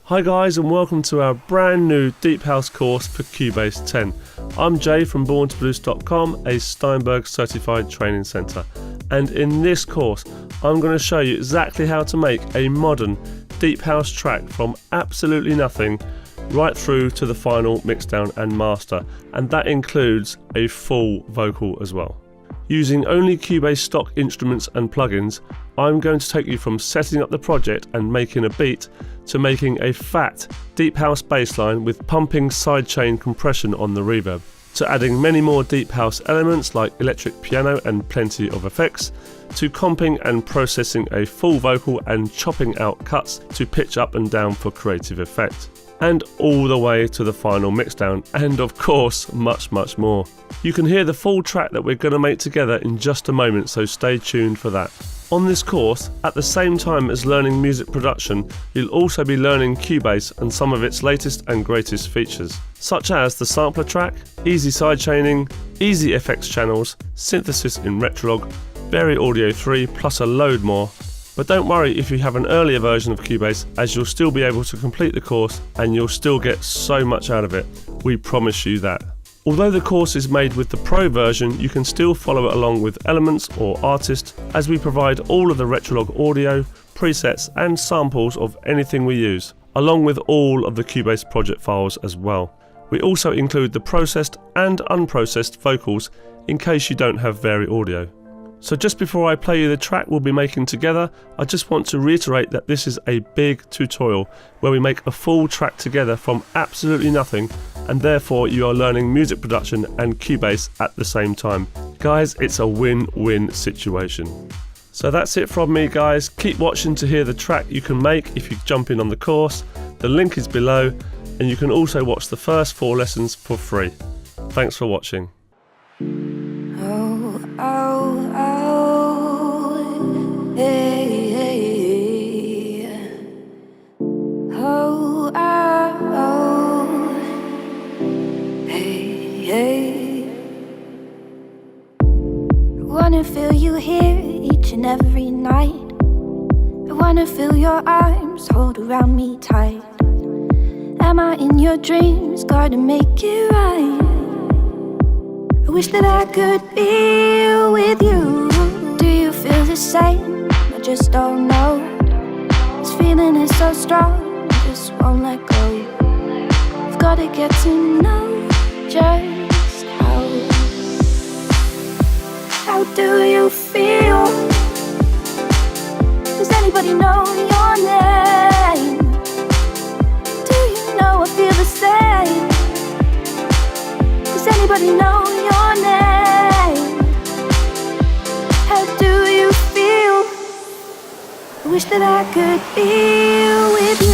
Hi guys, and welcome to our brand new Deep House course for Cubase 10. I'm Jay from BornToProduce.com, a Steinberg certified training centre, and in this course I'm going to show you exactly how to make a modern Deep House track from absolutely nothing right through to the final mixdown and master, and that includes a full vocal as well. Using only Cubase stock instruments and plugins, I'm going to take you from setting up the project and making a beat to making a fat Deep House bassline with pumping sidechain compression on the reverb, to adding many more Deep House elements like electric piano and plenty of effects, to comping and processing a full vocal and chopping out cuts to pitch up and down for creative effect, and all the way to the final mixdown, and of course much more. You can hear the full track that we're going to make together in just a moment, so stay tuned for that. On this course, at the same time as learning music production, you'll also be learning Cubase and some of its latest and greatest features, such as the sampler track, easy sidechaining, easy FX channels, synthesis in Retrolog, Vari Audio 3, plus a load more. But don't worry if you have an earlier version of Cubase, as you'll still be able to complete the course and you'll still get so much out of it. We promise you that. Although the course is made with the Pro version, you can still follow it along with Elements or Artist, as we provide all of the Retrolog audio, presets and samples of anything we use, along with all of the Cubase project files as well. We also include the processed and unprocessed vocals in case you don't have Vari Audio. So just before I play you the track we'll be making together, I just want to reiterate that this is a big tutorial where we make a full track together from absolutely nothing, and therefore you are learning music production and Cubase at the same time. Guys, it's a win-win situation. So that's it from me guys. Keep watching to hear the track you can make if you jump in on the course. The link is below, and you can also watch the first 4 lessons for free. Thanks for watching. I wanna feel you here each and every night. I wanna feel your arms hold around me tight. Am I in your dreams? Gotta make it right. I wish that I could be with you. Do you feel the same? I just don't know. This feeling is so strong, I just won't let go. I've gotta get to know just how do you feel? Does anybody know your name? Do you know I feel the same? Does anybody know your name? How do you feel? I wish that I could be with you.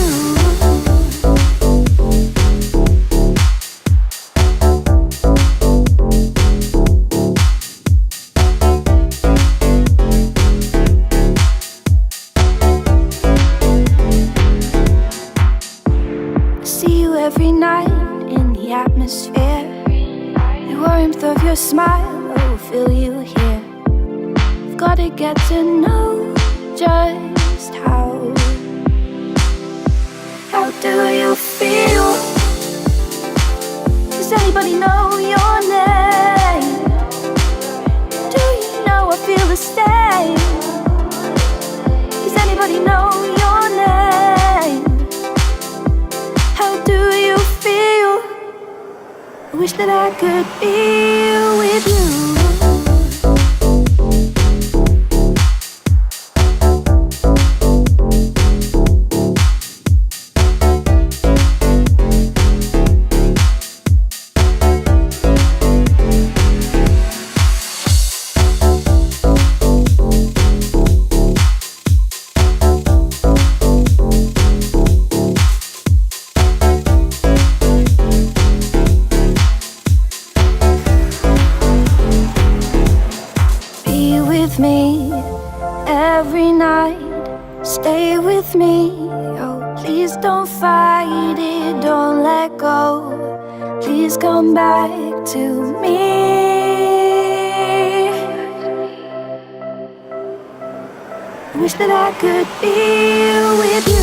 Every night in the atmosphere, the warmth of your smile, oh, feel you here. I've gotta get to know just how do you feel? Does anybody know your name? Do you know I feel the same? Does anybody know your name? How do you feel? I wish that I could be with you. Me every night, stay with me. Oh, please don't fight it, don't let go. Please come back to me. I wish that I could be with you.